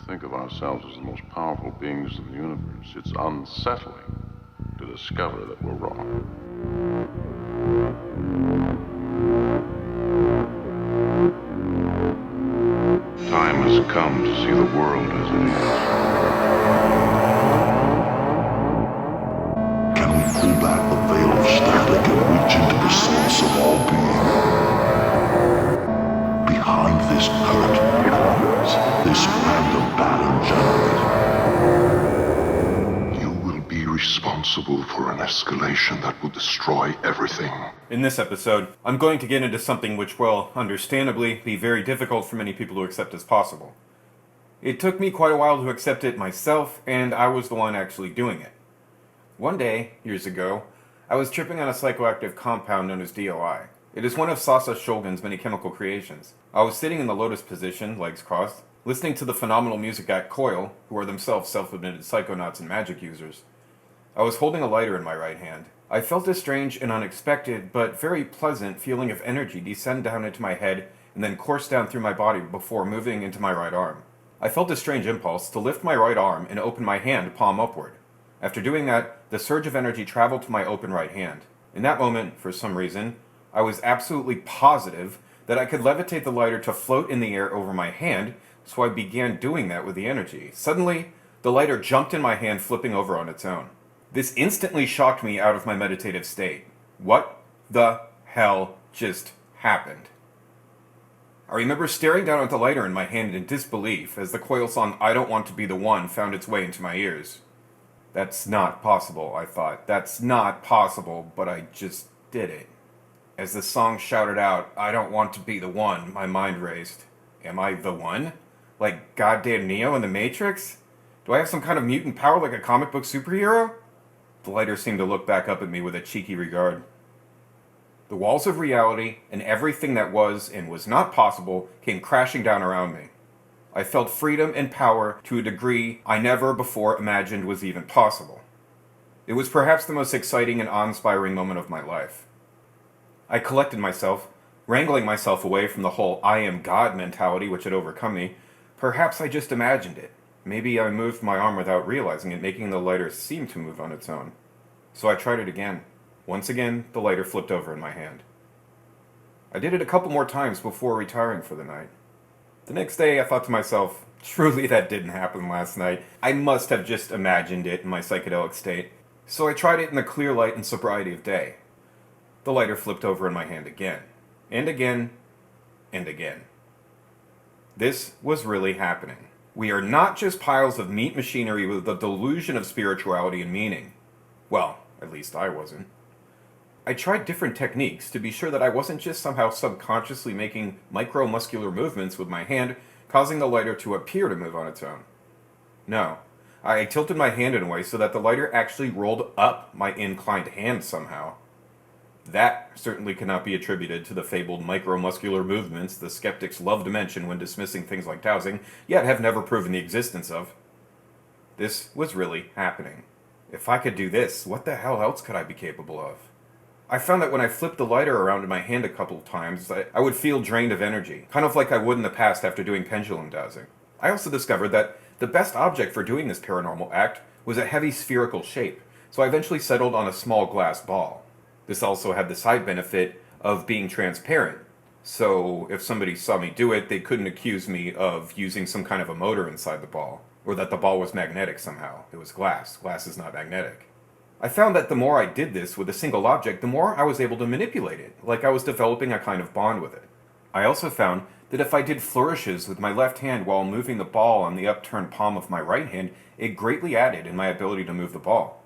think of ourselves as the most powerful beings in the universe, it's unsettling to discover that we're wrong. Time has come to see the world as it is. Can we pull back the veil of static and reach into the source of all being? Behind this curtain lies this random pattern generator. You will be responsible for an escalation that will destroy everything. In this episode, I'm going to get into something which will, understandably, be very difficult for many people to accept as possible. It took me quite a while to accept it myself, and I was the one actually doing it. One day, years ago, I was tripping on a psychoactive compound known as DOI. It is one of Sasa Shulgin's many chemical creations. I was sitting in the lotus position, legs crossed, listening to the phenomenal music act Coil, who are themselves self-admitted psychonauts and magic users. I was holding a lighter in my right hand. I felt a strange and unexpected, but very pleasant feeling of energy descend down into my head and then course down through my body before moving into my right arm. I felt a strange impulse to lift my right arm and open my hand palm upward. After doing that, the surge of energy traveled to my open right hand. In that moment, for some reason, I was absolutely positive that I could levitate the lighter to float in the air over my hand, so I began doing that with the energy. Suddenly, the lighter jumped in my hand, flipping over on its own. This instantly shocked me out of my meditative state. What the hell just happened? I remember staring down at the lighter in my hand in disbelief as the Coil song I Don't Want to Be the One found its way into my ears. That's not possible, I thought. That's not possible, but I just did it. As the song shouted out, I don't want to be the one, my mind raced. Am I the one? Like goddamn Neo in the Matrix? Do I have some kind of mutant power like a comic book superhero? The lighter seemed to look back up at me with a cheeky regard. The walls of reality and everything that was and was not possible came crashing down around me. I felt freedom and power to a degree I never before imagined was even possible. It was perhaps the most exciting and awe-inspiring moment of my life. I collected myself, wrangling myself away from the whole I am God mentality which had overcome me. Perhaps I just imagined it. Maybe I moved my arm without realizing it, making the lighter seem to move on its own. So I tried it again. Once again, the lighter flipped over in my hand. I did it a couple more times before retiring for the night. The next day, I thought to myself, truly that didn't happen last night. I must have just imagined it in my psychedelic state. So I tried it in the clear light and sobriety of day. The lighter flipped over in my hand again, and again, and again. This was really happening. We are not just piles of meat machinery with a delusion of spirituality and meaning. Well, at least I wasn't. I tried different techniques to be sure that I wasn't just somehow subconsciously making micromuscular movements with my hand, causing the lighter to appear to move on its own. No, I tilted my hand in a way so that the lighter actually rolled up my inclined hand somehow. That certainly cannot be attributed to the fabled micromuscular movements the skeptics love to mention when dismissing things like dowsing, yet have never proven the existence of. This was really happening. If I could do this, what the hell else could I be capable of? I found that when I flipped the lighter around in my hand a couple of times, I would feel drained of energy, kind of like I would in the past after doing pendulum dowsing. I also discovered that the best object for doing this paranormal act was a heavy spherical shape, so I eventually settled on a small glass ball. This also had the side benefit of being transparent, so if somebody saw me do it, they couldn't accuse me of using some kind of a motor inside the ball, or that the ball was magnetic somehow. It was glass. Glass is not magnetic. I found that the more I did this with a single object, the more I was able to manipulate it, like I was developing a kind of bond with it. I also found that if I did flourishes with my left hand while moving the ball on the upturned palm of my right hand, it greatly added in my ability to move the ball.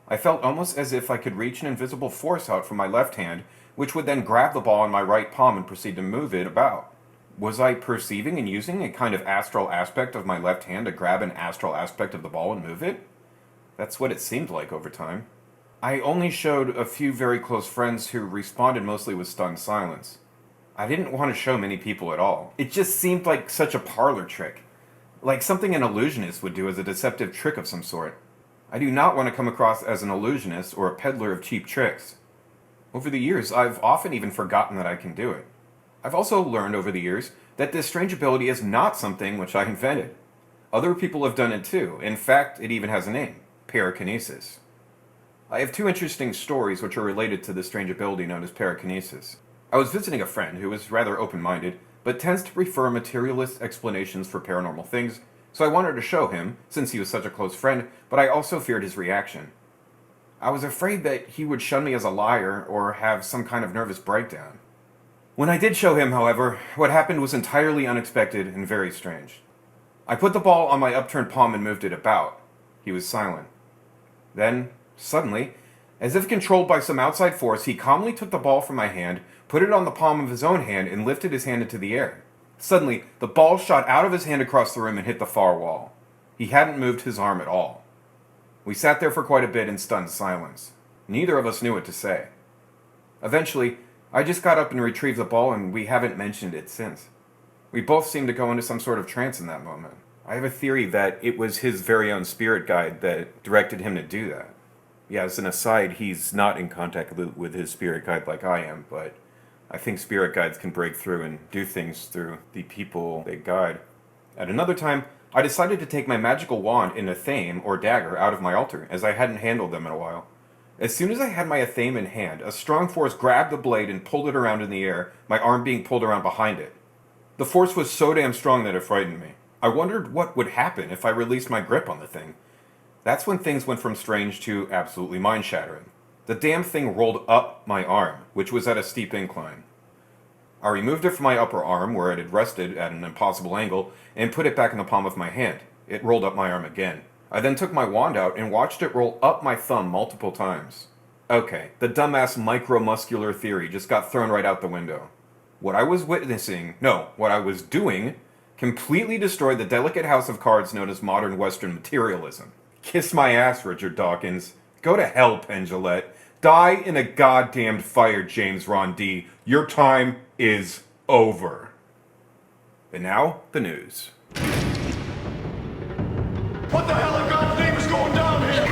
I felt almost as if I could reach an invisible force out from my left hand, which would then grab the ball in my right palm and proceed to move it about. Was I perceiving and using a kind of astral aspect of my left hand to grab an astral aspect of the ball and move it? That's what it seemed like over time. I only showed a few very close friends who responded mostly with stunned silence. I didn't want to show many people at all. It just seemed like such a parlor trick. Like something an illusionist would do as a deceptive trick of some sort. I do not want to come across as an illusionist or a peddler of cheap tricks. Over the years, I've often even forgotten that I can do it. I've also learned over the years that this strange ability is not something which I invented. Other people have done it too. In fact, it even has a name, Parakinesis. I have two interesting stories which are related to this strange ability known as Parakinesis. I was visiting a friend who is rather open-minded, but tends to prefer materialist explanations for paranormal things, so I wanted to show him, since he was such a close friend, but I also feared his reaction. I was afraid that he would shun me as a liar or have some kind of nervous breakdown. When I did show him, however, what happened was entirely unexpected and very strange. I put the ball on my upturned palm and moved it about. He was silent. Then, suddenly, as if controlled by some outside force, he calmly took the ball from my hand, put it on the palm of his own hand, and lifted his hand into the air. Suddenly, the ball shot out of his hand across the room and hit the far wall. He hadn't moved his arm at all. We sat there for quite a bit in stunned silence. Neither of us knew what to say. Eventually, I just got up and retrieved the ball, and we haven't mentioned it since. We both seemed to go into some sort of trance in that moment. I have a theory that it was his very own spirit guide that directed him to do that. Yeah, as an aside, he's not in contact with his spirit guide like I am, but I think spirit guides can break through and do things through the people they guide. At another time, I decided to take my magical wand and athame, or dagger, out of my altar, as I hadn't handled them in a while. As soon as I had my athame in hand, a strong force grabbed the blade and pulled it around in the air, my arm being pulled around behind it. The force was so damn strong that it frightened me. I wondered what would happen if I released my grip on the thing. That's when things went from strange to absolutely mind-shattering. The damn thing rolled up my arm, which was at a steep incline. I removed it from my upper arm, where it had rested at an impossible angle, and put it back in the palm of my hand. It rolled up my arm again. I then took my wand out and watched it roll up my thumb multiple times. Okay, the dumbass micromuscular theory just got thrown right out the window. What I was doing, completely destroyed the delicate house of cards known as modern Western materialism. Kiss my ass, Richard Dawkins. Go to hell, Pendulette. Die in a goddamned fire, James Ron D. Your time is over. And now, the news. What the hell in God's name is going down here?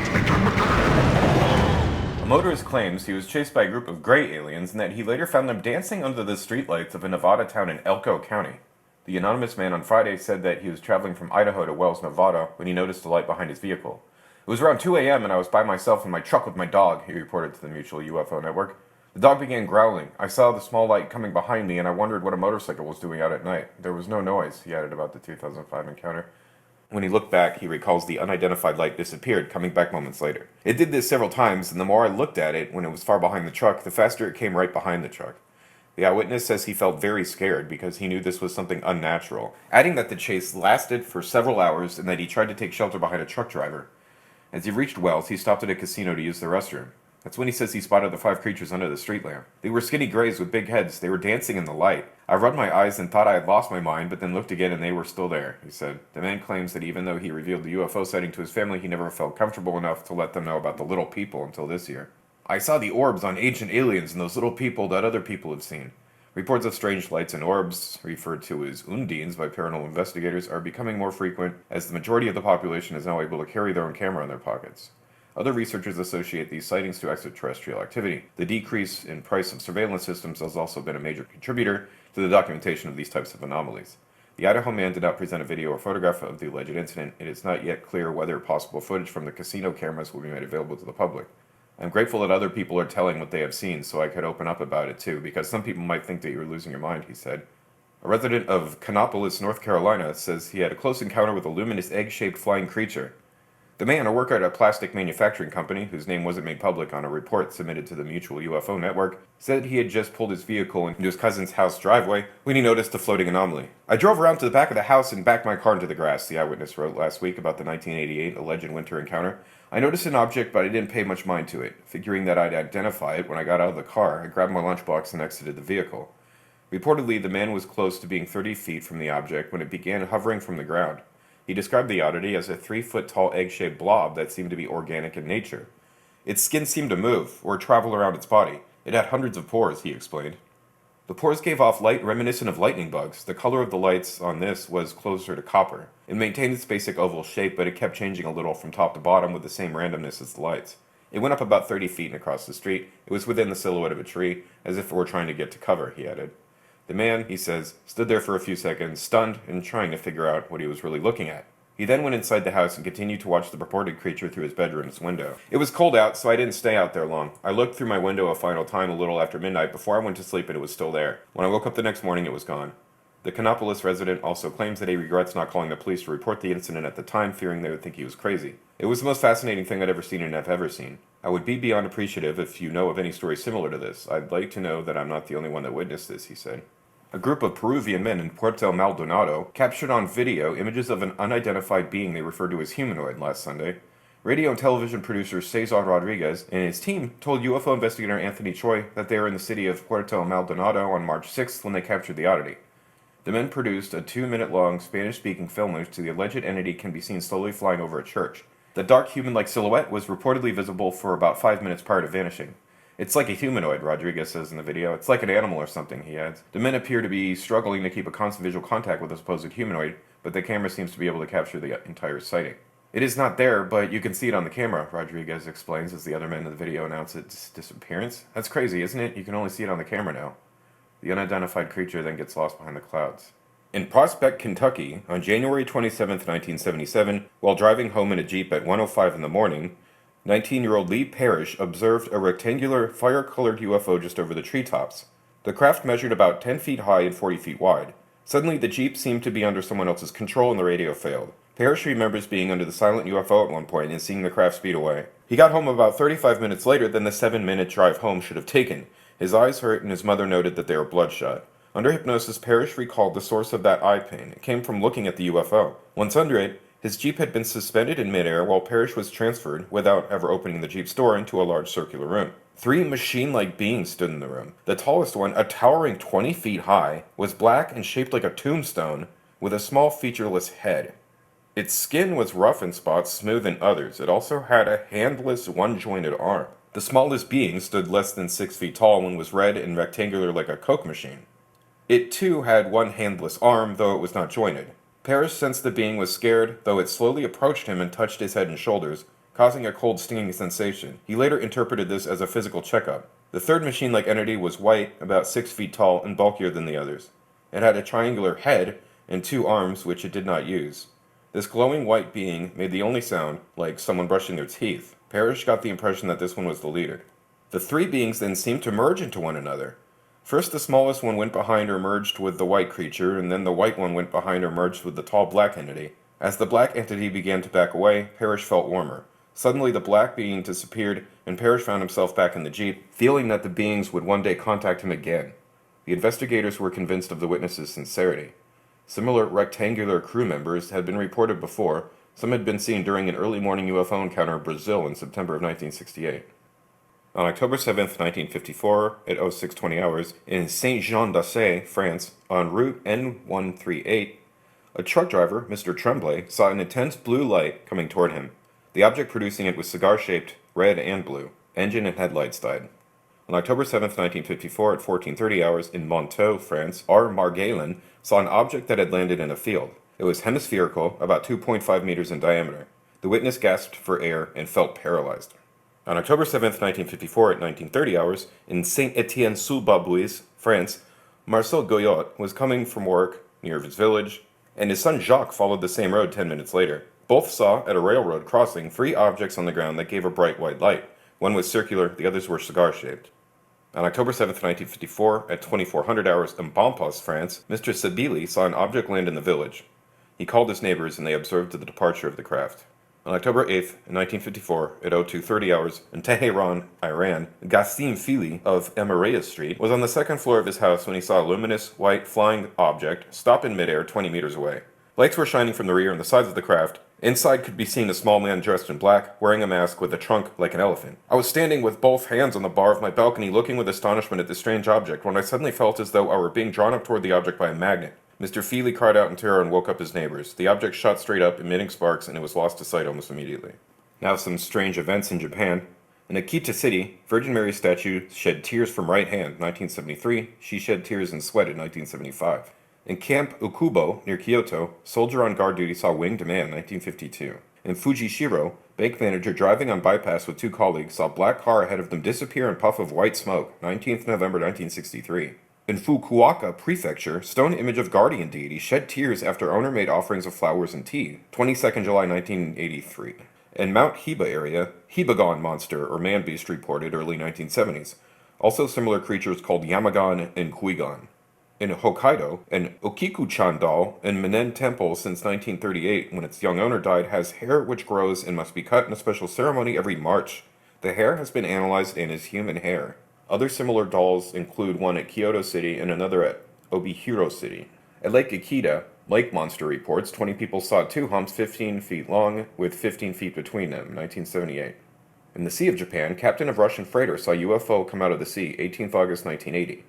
A motorist claims he was chased by a group of gray aliens and that he later found them dancing under the streetlights of a Nevada town in Elko County. The anonymous man on Friday said that he was traveling from Idaho to Wells, Nevada, when he noticed a light behind his vehicle. It was around 2 a.m. and I was by myself in my truck with my dog, he reported to the Mutual UFO Network. The dog began growling. I saw the small light coming behind me and I wondered what a motorcycle was doing out at night. There was no noise, he added about the 2005 encounter. When he looked back, he recalls the unidentified light disappeared, coming back moments later. It did this several times, and the more I looked at it when it was far behind the truck, the faster it came right behind the truck. The eyewitness says he felt very scared because he knew this was something unnatural, adding that the chase lasted for several hours and that he tried to take shelter behind a truck driver. As he reached Wells, he stopped at a casino to use the restroom. That's when he says he spotted the 5 creatures under the street lamp. They were skinny grays with big heads. They were dancing in the light. I rubbed my eyes and thought I had lost my mind, but then looked again and they were still there, he said. The man claims that even though he revealed the UFO sighting to his family, he never felt comfortable enough to let them know about the little people until this year. I saw the orbs on Ancient Aliens and those little people that other people have seen. Reports of strange lights and orbs, referred to as undines by paranormal investigators, are becoming more frequent as the majority of the population is now able to carry their own camera in their pockets. Other researchers associate these sightings to extraterrestrial activity. The decrease in price of surveillance systems has also been a major contributor to the documentation of these types of anomalies. The Idaho man did not present a video or photograph of the alleged incident. It is not yet clear whether possible footage from the casino cameras will be made available to the public. I'm grateful that other people are telling what they have seen so I could open up about it too, because some people might think that you're losing your mind, he said. A resident of Kannapolis, North Carolina, says he had a close encounter with a luminous egg-shaped flying creature. The man, a worker at a plastic manufacturing company, whose name wasn't made public on a report submitted to the Mutual UFO Network, said he had just pulled his vehicle into his cousin's house driveway when he noticed a floating anomaly. I drove around to the back of the house and backed my car into the grass, the eyewitness wrote last week about the 1988 alleged winter encounter. I noticed an object, but I didn't pay much mind to it. Figuring that I'd identify it when I got out of the car, I grabbed my lunchbox and exited the vehicle. Reportedly, the man was close to being 30 feet from the object when it began hovering from the ground. He described the oddity as a 3-foot-tall egg-shaped blob that seemed to be organic in nature. Its skin seemed to move, or travel around its body. It had hundreds of pores, he explained. The pores gave off light reminiscent of lightning bugs. The color of the lights on this was closer to copper. It maintained its basic oval shape, but it kept changing a little from top to bottom with the same randomness as the lights. It went up about 30 feet and across the street. It was within the silhouette of a tree, as if it were trying to get to cover, he added. The man, he says, stood there for a few seconds, stunned and trying to figure out what he was really looking at. He then went inside the house and continued to watch the purported creature through his bedroom's window. It was cold out, so I didn't stay out there long. I looked through my window a final time a little after midnight before I went to sleep and it was still there. When I woke up the next morning, it was gone. The Canopolis resident also claims that he regrets not calling the police to report the incident at the time, fearing they would think he was crazy. It was the most fascinating thing I'd ever seen and have ever seen. I would be beyond appreciative if you know of any stories similar to this. I'd like to know that I'm not the only one that witnessed this, he said. A group of Peruvian men in Puerto Maldonado captured on video images of an unidentified being they referred to as humanoid last Sunday. Radio and television producer Cesar Rodriguez and his team told UFO investigator Anthony Choi that they were in the city of Puerto Maldonado on March 6th when they captured the oddity. The men produced a 2-minute-long Spanish-speaking film in which the alleged entity can be seen slowly flying over a church. The dark human-like silhouette was reportedly visible for about 5 minutes prior to vanishing. It's like a humanoid, Rodriguez says in the video. It's like an animal or something, he adds. The men appear to be struggling to keep a constant visual contact with the supposed humanoid, but the camera seems to be able to capture the entire sighting. It is not there, but you can see it on the camera, Rodriguez explains as the other men in the video announce its disappearance. That's crazy, isn't it? You can only see it on the camera now. The unidentified creature then gets lost behind the clouds. In Prospect, Kentucky, on January 27, 1977, while driving home in a Jeep at 1:05 in the morning, 19-year-old Lee Parrish observed a rectangular, fire-colored UFO just over the treetops. The craft measured about 10 feet high and 40 feet wide. Suddenly, the Jeep seemed to be under someone else's control and the radio failed. Parrish remembers being under the silent UFO at one point and seeing the craft speed away. He got home about 35 minutes later than the 7-minute drive home should have taken. His eyes hurt and his mother noted that they were bloodshot. Under hypnosis, Parrish recalled the source of that eye pain. It came from looking at the UFO. Once under it, his Jeep had been suspended in midair while Parrish was transferred, without ever opening the Jeep's door, into a large circular room. 3 machine-like beings stood in the room. The tallest one, a towering 20 feet high, was black and shaped like a tombstone, with a small featureless head. Its skin was rough in spots, smooth in others. It also had a handless, one-jointed arm. The smallest being stood less than 6 feet tall and was red and rectangular like a Coke machine. It too had one handless arm, though it was not jointed. Parrish sensed the being was scared, though it slowly approached him and touched his head and shoulders, causing a cold stinging sensation. He later interpreted this as a physical checkup. The third machine-like entity was white, about 6 feet tall, and bulkier than the others. It had a triangular head and 2 arms, which it did not use. This glowing white being made the only sound, like someone brushing their teeth. Parrish got the impression that this one was the leader. The 3 beings then seemed to merge into one another. First, the smallest one went behind or merged with the white creature, and then the white one went behind or merged with the tall black entity. As the black entity began to back away, Parrish felt warmer. Suddenly, the black being disappeared, and Parrish found himself back in the Jeep, feeling that the beings would one day contact him again. The investigators were convinced of the witness's sincerity. Similar rectangular crew members had been reported before. Some had been seen during an early morning UFO encounter in Brazil in September of 1968. On October 7, 1954, at 0620 hours, in Saint-Jean-d'Assay, France, en route N138, a truck driver, Mr. Tremblay, saw an intense blue light coming toward him. The object producing it was cigar-shaped, red and blue. Engine and headlights died. On October 7, 1954, at 1430 hours, in Montaut, France, R. Margalen saw an object that had landed in a field. It was hemispherical, about 2.5 meters in diameter. The witness gasped for air and felt paralyzed. On October 7, 1954, at 1930 hours, in Saint-Étienne-sous-Babouis, France, Marcel Goyot was coming from work near his village, and his son Jacques followed the same road 10 minutes later. Both saw, at a railroad crossing, 3 objects on the ground that gave a bright white light. One was circular, the others were cigar-shaped. On October 7, 1954, at 2400 hours in Bompas, France, Mr. Sabili saw an object land in the village. He called his neighbors and they observed the departure of the craft. On October 8, 1954, at 0230 hours, in Tehran, Iran, Gassim Fili of Emireya Street was on the 2nd floor of his house when he saw a luminous, white, flying object stop in midair 20 meters away. Lights were shining from the rear and the sides of the craft. Inside could be seen a small man dressed in black, wearing a mask with a trunk like an elephant. I was standing with both hands on the bar of my balcony looking with astonishment at this strange object when I suddenly felt as though I were being drawn up toward the object by a magnet. Mr. Feely cried out in terror and woke up his neighbors. The object shot straight up, emitting sparks, and it was lost to sight almost immediately. Now some strange events in Japan. In Akita City, Virgin Mary statue shed tears from right hand, 1973. She shed tears and sweat in 1975. In Camp Ukubo, near Kyoto, soldier on guard duty saw winged man, 1952. In Fujishiro, bank manager driving on bypass with 2 colleagues saw black car ahead of them disappear in puff of white smoke, 19th November 1963. In Fukuoka Prefecture, stone image of guardian deity shed tears after owner made offerings of flowers and tea, 22nd July 1983. In Mount Hiba area, Hibagon monster or man-beast reported early 1970s. Also similar creatures called Yamagon and Kuigon. In Hokkaido, an Okiku-chan doll in Minen Temple since 1938, when its young owner died, has hair which grows and must be cut in a special ceremony every March. The hair has been analyzed and is human hair. Other similar dolls include one at Kyoto City and another at Obihiro City. At Lake Ikeda, Lake Monster reports 20 people saw two humps 15 feet long with 15 feet between them, 1978. In the Sea of Japan, captain of Russian freighter saw UFO come out of the sea, 18th August 1980.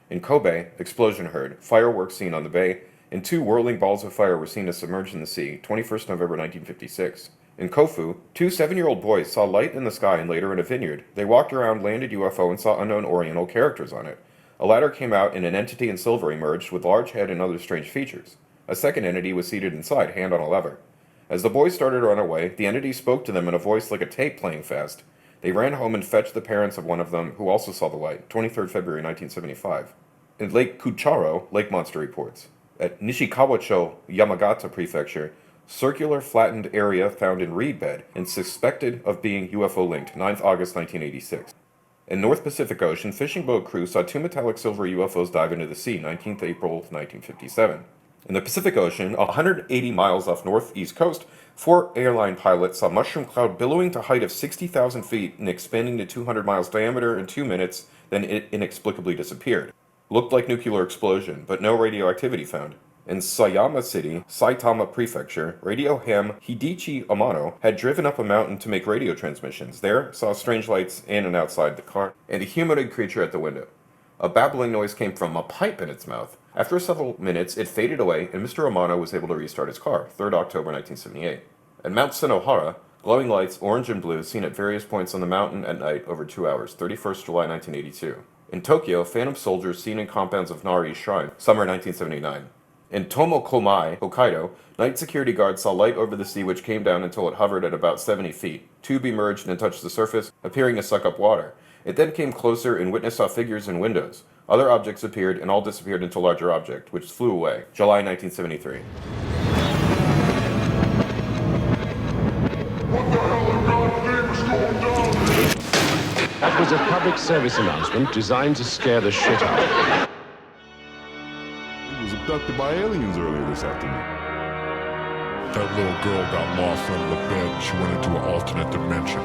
In Kobe, explosion heard, fireworks seen on the bay, and two whirling balls of fire were seen to submerge in the sea, 21st November 1956. In Kofu, two 7-year-old boys saw light in the sky and later in a vineyard. They walked around, landed UFO, and saw unknown Oriental characters on it. A ladder came out and an entity in silver emerged with large head and other strange features. A second entity was seated inside, hand on a lever. As the boys started to run away, the entity spoke to them in a voice like a tape playing fast. They ran home and fetched the parents of one of them, who also saw the light, 23rd February 1975. In Lake Kucharo, Lake Monster reports. At Nishikawacho, Yamagata Prefecture, circular flattened area found in reed bed and suspected of being UFO-linked, 9th August 1986. In North Pacific Ocean, fishing boat crew saw two metallic silver UFOs dive into the sea, 19th April 1957. In the Pacific Ocean, 180 miles off northeast coast, 4 airline pilots saw mushroom cloud billowing to height of 60,000 feet and expanding to 200 miles diameter in 2 minutes, then it inexplicably disappeared. Looked like nuclear explosion, but no radioactivity found. In Sayama City, Saitama Prefecture, radio ham Hidichi Amano had driven up a mountain to make radio transmissions. There, saw strange lights in and outside the car, and a humanoid creature at the window. A babbling noise came from a pipe in its mouth. After several minutes, it faded away, and Mr. Amano was able to restart his car, 3rd October 1978. At Mount Senohara, glowing lights, orange and blue, seen at various points on the mountain at night over 2 hours, 31st July 1982. In Tokyo, phantom soldiers seen in compounds of Nari's shrine, summer 1979. In Tomokomai, Hokkaido, night security guards saw light over the sea which came down until it hovered at about 70 feet. Tube emerged and touched the surface, appearing to suck up water. It then came closer and witness saw figures in windows. Other objects appeared and all disappeared into a larger object, which flew away. July 1973. What the hell in God's name is going down here? That was a public service announcement designed to scare the shit out. He was abducted by aliens earlier this afternoon. That little girl got lost under the bed and she went into an alternate dimension.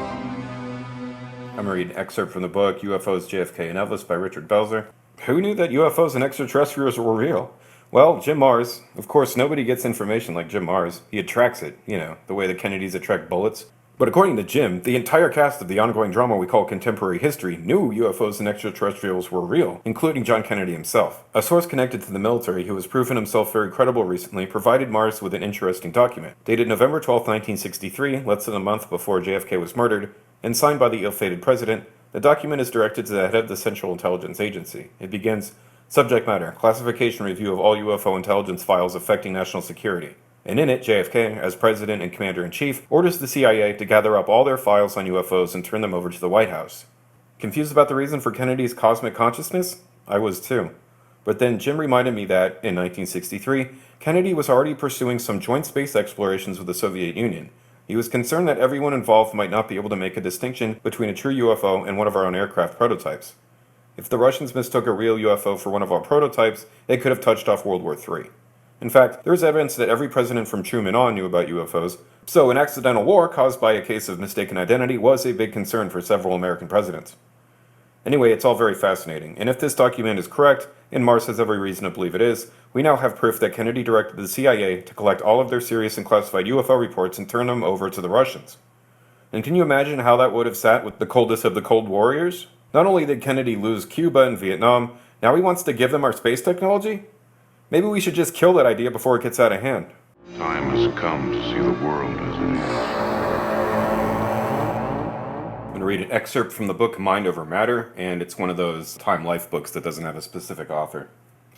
I'm going to read an excerpt from the book UFOs, JFK, and Elvis by Richard Belzer. Who knew that UFOs and extraterrestrials were real? Well, Jim Mars. Of course, nobody gets information like Jim Mars. He attracts it, the way the Kennedys attract bullets. But according to Jim, the entire cast of the ongoing drama we call contemporary history knew UFOs and extraterrestrials were real, including John Kennedy himself. A source connected to the military who has proven himself very credible recently provided Mars with an interesting document. Dated November 12, 1963, less than a month before JFK was murdered, and signed by the ill-fated president, the document is directed to the head of the Central Intelligence Agency. It begins, Subject matter, classification review of all UFO intelligence files affecting national security. And in it, JFK, as President and Commander-in-Chief, orders the CIA to gather up all their files on UFOs and turn them over to the White House. Confused about the reason for Kennedy's cosmic consciousness? I was too. But then Jim reminded me that, in 1963, Kennedy was already pursuing some joint space explorations with the Soviet Union. He was concerned that everyone involved might not be able to make a distinction between a true UFO and one of our own aircraft prototypes. If the Russians mistook a real UFO for one of our prototypes, they could have touched off World War III. In fact, there is evidence that every president from Truman on knew about UFOs, so an accidental war caused by a case of mistaken identity was a big concern for several American presidents. Anyway, it's all very fascinating, and if this document is correct, and Mars has every reason to believe it is, we now have proof that Kennedy directed the CIA to collect all of their serious and classified UFO reports and turn them over to the Russians. And can you imagine how that would have sat with the coldest of the Cold Warriors? Not only did Kennedy lose Cuba and Vietnam, now he wants to give them our space technology? Maybe we should just kill that idea before it gets out of hand. Time has come to see the world as it is. I'm going to read an excerpt from the book Mind Over Matter, and it's one of those time-life books that doesn't have a specific author.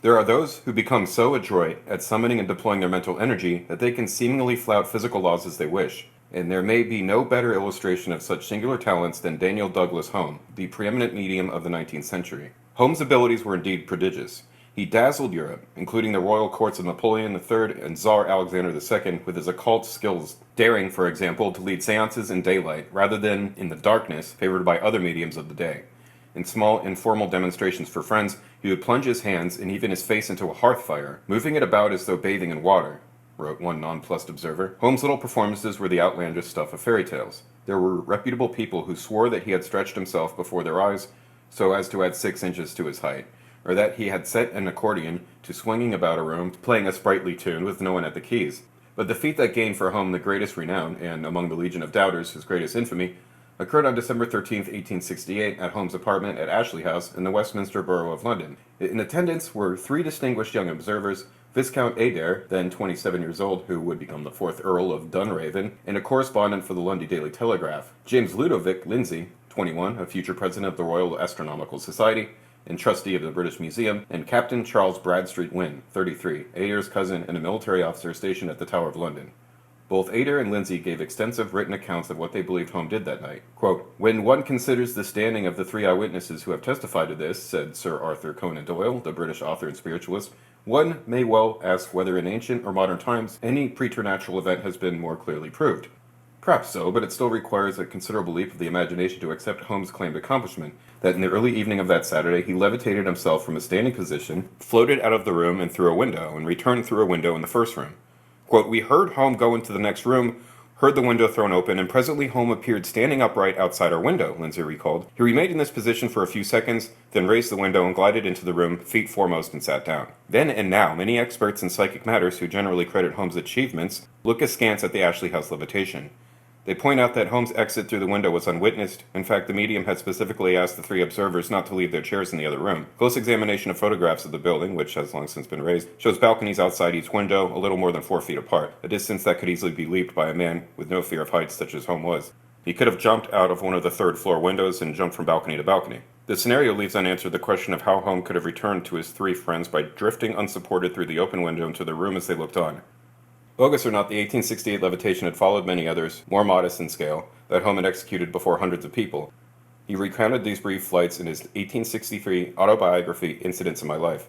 There are those who become so adroit at summoning and deploying their mental energy that they can seemingly flout physical laws as they wish. And there may be no better illustration of such singular talents than Daniel Douglas Home, the preeminent medium of the 19th century. Holmes' abilities were indeed prodigious. He dazzled Europe, including the royal courts of Napoleon III and Tsar Alexander II, with his occult skills, daring, for example, to lead seances in daylight rather than in the darkness favored by other mediums of the day. In small, informal demonstrations for friends, he would plunge his hands and even his face into a hearth fire, moving it about as though bathing in water, wrote one nonplussed observer. Holmes' little performances were the outlandish stuff of fairy tales. There were reputable people who swore that he had stretched himself before their eyes so as to add 6 inches to his height, or that he had set an accordion to swinging about a room, playing a sprightly tune with no one at the keys. But the feat that gained for Holmes the greatest renown, and among the legion of doubters his greatest infamy, occurred on December 13, 1868, at Holmes' apartment at Ashley House in the Westminster Borough of London. In attendance were 3 distinguished young observers, Viscount Adair, then 27 years old, who would become the 4th Earl of Dunraven, and a correspondent for the London Daily Telegraph, James Ludovic Lindsay, 21, a future president of the Royal Astronomical Society, and trustee of the British Museum, and Captain Charles Bradstreet Wynne, 33, Adair's cousin and a military officer stationed at the Tower of London. Both Adair and Lindsay gave extensive written accounts of what they believed Holmes did that night. Quote, "When one considers the standing of the 3 eyewitnesses who have testified to this," said Sir Arthur Conan Doyle, the British author and spiritualist, "one may well ask whether in ancient or modern times any preternatural event has been more clearly proved. Perhaps so, but it still requires a considerable leap of the imagination to accept Holmes' claimed accomplishment, that in the early evening of that Saturday he levitated himself from a standing position, floated out of the room and through a window, and returned through a window in the first room. Quote, "We heard Holmes go into the next room, heard the window thrown open, and presently Holmes appeared standing upright outside our window," Lindsay recalled. "He remained in this position for a few seconds, then raised the window and glided into the room, feet foremost, and sat down." Then and now, many experts in psychic matters who generally credit Holmes' achievements look askance at the Ashley House levitation. They point out that Holmes' exit through the window was unwitnessed. In fact, the medium had specifically asked the 3 observers not to leave their chairs in the other room. Close examination of photographs of the building, which has long since been raised, shows balconies outside each window, a little more than 4 feet apart, a distance that could easily be leaped by a man with no fear of heights such as Holmes was. He could have jumped out of one of the 3rd-floor windows and jumped from balcony to balcony. The scenario leaves unanswered the question of how Holmes could have returned to his 3 friends by drifting unsupported through the open window into the room as they looked on. Bogus or not, the 1868 levitation had followed many others, more modest in scale, that Holmes had executed before hundreds of people. He recounted these brief flights in his 1863 autobiography, Incidents in My Life.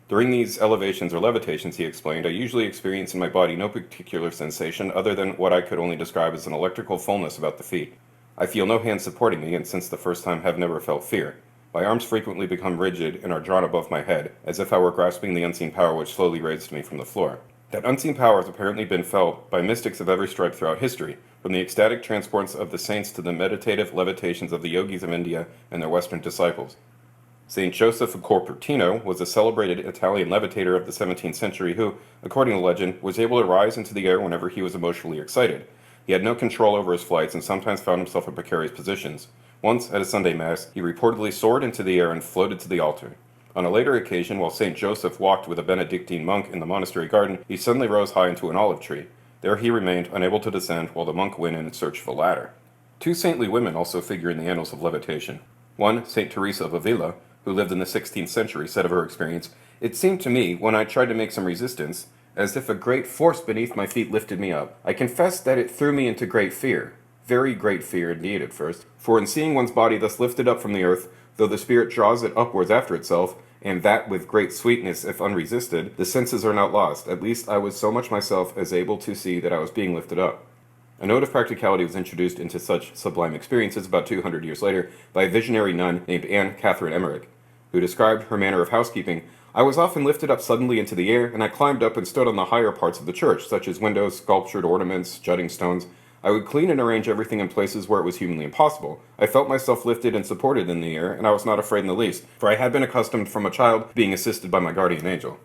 "During these elevations or levitations," he explained, "I usually experience in my body no particular sensation other than what I could only describe as an electrical fullness about the feet. I feel no hands supporting me, and since the first time have never felt fear. My arms frequently become rigid and are drawn above my head, as if I were grasping the unseen power which slowly raised me from the floor. That unseen power has apparently been felt by mystics of every stripe throughout history, from the ecstatic transports of the saints to the meditative levitations of the yogis of India and their Western disciples. Saint Joseph of Cupertino was a celebrated Italian levitator of the 17th century who, according to legend, was able to rise into the air whenever he was emotionally excited. He had no control over his flights and sometimes found himself in precarious positions. Once, at a Sunday Mass, he reportedly soared into the air and floated to the altar. On a later occasion, while St. Joseph walked with a Benedictine monk in the monastery garden, he suddenly rose high into an olive tree. There he remained, unable to descend, while the monk went in search of a ladder. 2 saintly women also figure in the annals of levitation. One, St. Teresa of Avila, who lived in the 16th century, said of her experience, "It seemed to me, when I tried to make some resistance, as if a great force beneath my feet lifted me up. I confess that it threw me into great fear, very great fear indeed at first, for in seeing one's body thus lifted up from the earth, though the spirit draws it upwards after itself, and that with great sweetness if unresisted, the senses are not lost. At least I was so much myself as able to see that I was being lifted up." A note of practicality was introduced into such sublime experiences about 200 years later by a visionary nun named Anne Catherine Emmerich, who described her manner of housekeeping. "I was often lifted up suddenly into the air, and I climbed up and stood on the higher parts of the church, such as windows, sculptured ornaments, jutting stones. I would clean and arrange everything in places where it was humanly impossible. I felt myself lifted and supported in the air, and I was not afraid in the least, for I had been accustomed from a child being assisted by my guardian angel."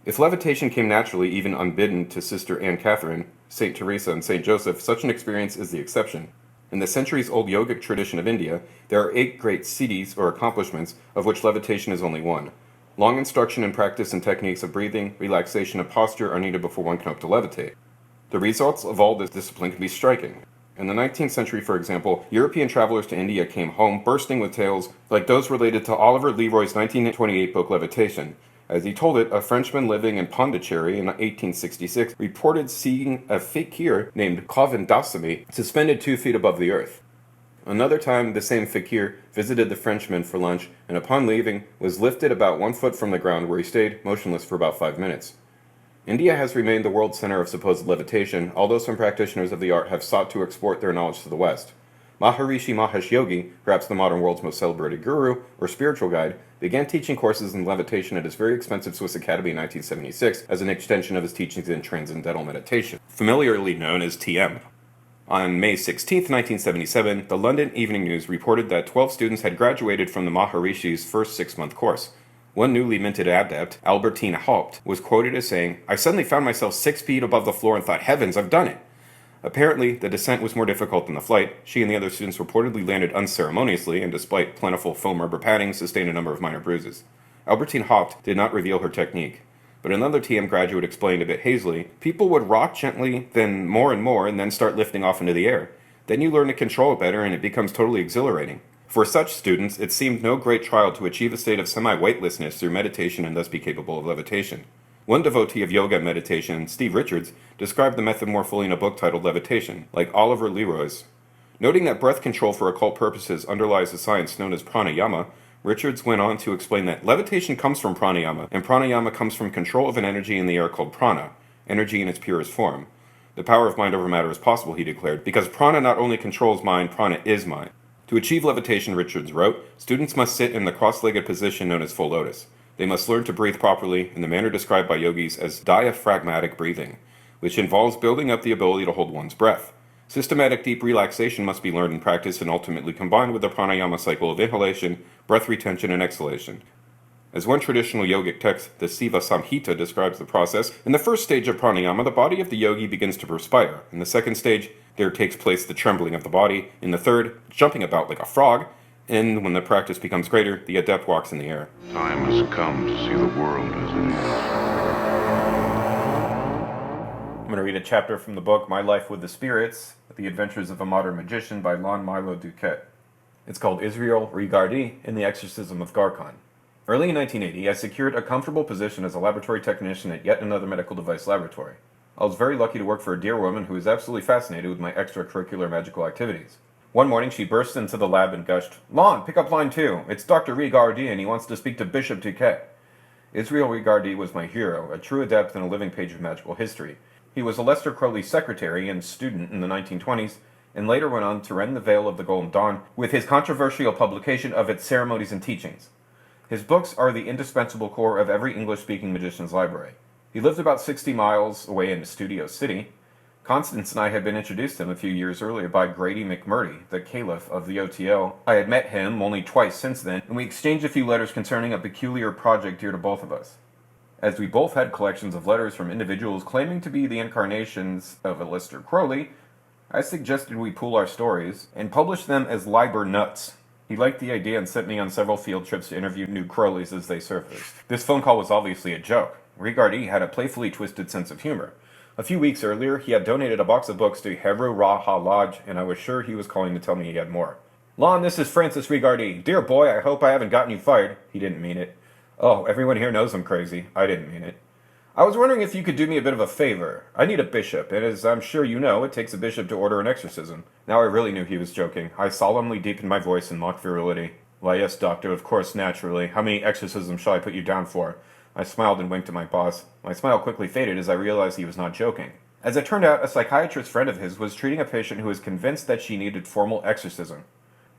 If levitation came naturally, even unbidden, to Sister Anne Catherine, St. Teresa, and St. Joseph, such an experience is the exception. In the centuries-old yogic tradition of India, there are 8 great siddhis, or accomplishments, of which levitation is only one. Long instruction in practice and techniques of breathing, relaxation, and posture are needed before one can hope to levitate. The results of all this discipline can be striking. In the 19th century, for example, European travelers to India came home bursting with tales like those related to Oliver Leroy's 1928 book Levitation. As he told it, a Frenchman living in Pondicherry in 1866 reported seeing a fakir named Govindasamy suspended 2 feet above the earth. Another time, the same fakir visited the Frenchman for lunch, and upon leaving, was lifted about 1 foot from the ground, where he stayed motionless for about 5 minutes. India has remained the world center of supposed levitation, although some practitioners of the art have sought to export their knowledge to the West. Maharishi Mahesh Yogi, perhaps the modern world's most celebrated guru, or spiritual guide, began teaching courses in levitation at his very expensive Swiss Academy in 1976 as an extension of his teachings in transcendental meditation, familiarly known as TM. On May 16, 1977, the London Evening News reported that 12 students had graduated from the Maharishi's first 6-month course. One newly minted adept, Albertine Haupt, was quoted as saying, "I suddenly found myself 6 feet above the floor and thought, heavens, I've done it." Apparently, the descent was more difficult than the flight. She and the other students reportedly landed unceremoniously, and despite plentiful foam rubber padding, sustained a number of minor bruises. Albertine Haupt did not reveal her technique. But another TM graduate explained a bit hazily, people would rock gently, then more, and then start lifting off into the air. Then you learn to control it better, and it becomes totally exhilarating. For such students, it seemed no great trial to achieve a state of semi-weightlessness through meditation and thus be capable of levitation. One devotee of yoga and meditation, Steve Richards, described the method more fully in a book titled Levitation, like Oliver Leroy's. Noting that breath control for occult purposes underlies a science known as pranayama, Richards went on to explain that levitation comes from pranayama, and pranayama comes from control of an energy in the air called prana, energy in its purest form. The power of mind over matter is possible, he declared, because prana not only controls mind, prana is mind. To achieve levitation, Richards wrote, students must sit in the cross-legged position known as full lotus. They must learn to breathe properly in the manner described by yogis as diaphragmatic breathing, which involves building up the ability to hold one's breath. Systematic deep relaxation must be learned and practiced and ultimately combined with the pranayama cycle of inhalation, breath retention, and exhalation. As one traditional yogic text, the Siva Samhita, describes the process, in the first stage of pranayama, the body of the yogi begins to perspire. In the second stage, there takes place the trembling of the body. In the third, jumping about like a frog. And when the practice becomes greater, the adept walks in the air. Time has come to see the world as it is. I'm going to read a chapter from the book My Life with the Spirits, The Adventures of a Modern Magician by Lon Milo DuQuette. It's called Israel Regardi in the Exorcism of Garkon. Early in 1980, I secured a comfortable position as a laboratory technician at yet another medical device laboratory. I was very lucky to work for a dear woman who was absolutely fascinated with my extracurricular magical activities. One morning, she burst into the lab and gushed, "Lon, pick up line 2. It's Dr. Regardi and he wants to speak to Bishop DuQuette." Israel Regardi was my hero, a true adept and a living page of magical history. He was a Lester Crowley secretary and student in the 1920s, and later went on to rend the veil of the Golden Dawn with his controversial publication of its ceremonies and teachings. His books are the indispensable core of every English-speaking magician's library. He lived about 60 miles away in Studio City. Constance and I had been introduced to him a few years earlier by Grady McMurdy, the caliph of the OTL. I had met him only twice since then, and we exchanged a few letters concerning a peculiar project dear to both of us. As we both had collections of letters from individuals claiming to be the incarnations of Aleister Crowley, I suggested we pool our stories and publish them as Liber Nuts. He liked the idea and sent me on several field trips to interview new Crowleys as they surfaced. This phone call was obviously a joke. Regardi had a playfully twisted sense of humor. A few weeks earlier, he had donated a box of books to Hebrew Raha Lodge, and I was sure he was calling to tell me he had more. "Lon, this is Francis Regardi. Dear boy, I hope I haven't gotten you fired." He didn't mean it. "Oh, everyone here knows I'm crazy." I didn't mean it. "I was wondering if you could do me a bit of a favor. I need a bishop, and as I'm sure you know, it takes a bishop to order an exorcism." Now I really knew he was joking. I solemnly deepened my voice in mock virility. "Why, yes, doctor, of course, naturally. How many exorcisms shall I put you down for?" I smiled and winked at my boss. My smile quickly faded as I realized he was not joking. As it turned out, a psychiatrist friend of his was treating a patient who was convinced that she needed formal exorcism.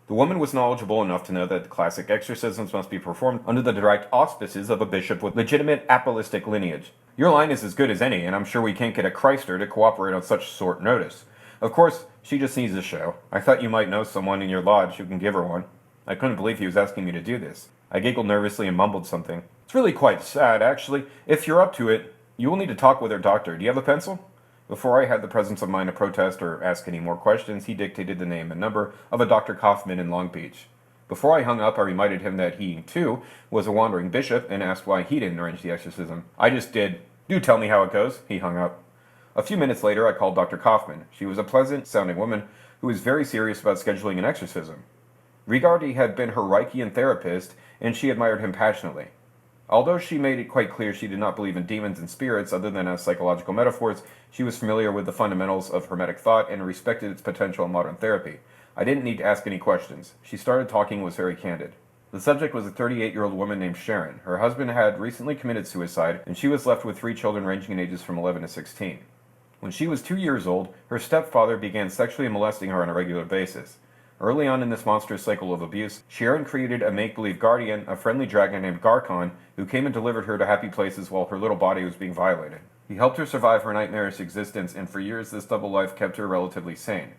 The woman was knowledgeable enough to know that classic exorcisms must be performed under the direct auspices of a bishop with legitimate apostolic lineage. "Your line is as good as any, and I'm sure we can't get a Christer to cooperate on such short notice. Of course, she just needs a show. I thought you might know someone in your lodge who can give her one." I couldn't believe he was asking me to do this. I giggled nervously and mumbled something. "It's really quite sad, actually. If you're up to it, you will need to talk with her doctor. Do you have a pencil?" Before I had the presence of mind to protest or ask any more questions, he dictated the name and number of a Dr. Kaufman in Long Beach. Before I hung up, I reminded him that he, too, was a wandering bishop and asked why he didn't arrange the exorcism. "I just did. Do tell me how it goes." He hung up. A few minutes later, I called Dr. Kaufman. She was a pleasant-sounding woman who was very serious about scheduling an exorcism. Regardi had been her Reichian therapist, and she admired him passionately. Although she made it quite clear she did not believe in demons and spirits other than as psychological metaphors, she was familiar with the fundamentals of Hermetic thought and respected its potential in modern therapy. I didn't need to ask any questions. She started talking and was very candid. The subject was a 38-year-old woman named Sharon. Her husband had recently committed suicide, and she was left with 3 children ranging in ages from 11 to 16. When she was 2 years old, her stepfather began sexually molesting her on a regular basis. Early on in this monstrous cycle of abuse, Sharon created a make-believe guardian, a friendly dragon named Garkon, who came and delivered her to happy places while her little body was being violated. He helped her survive her nightmarish existence, and for years this double life kept her relatively sane.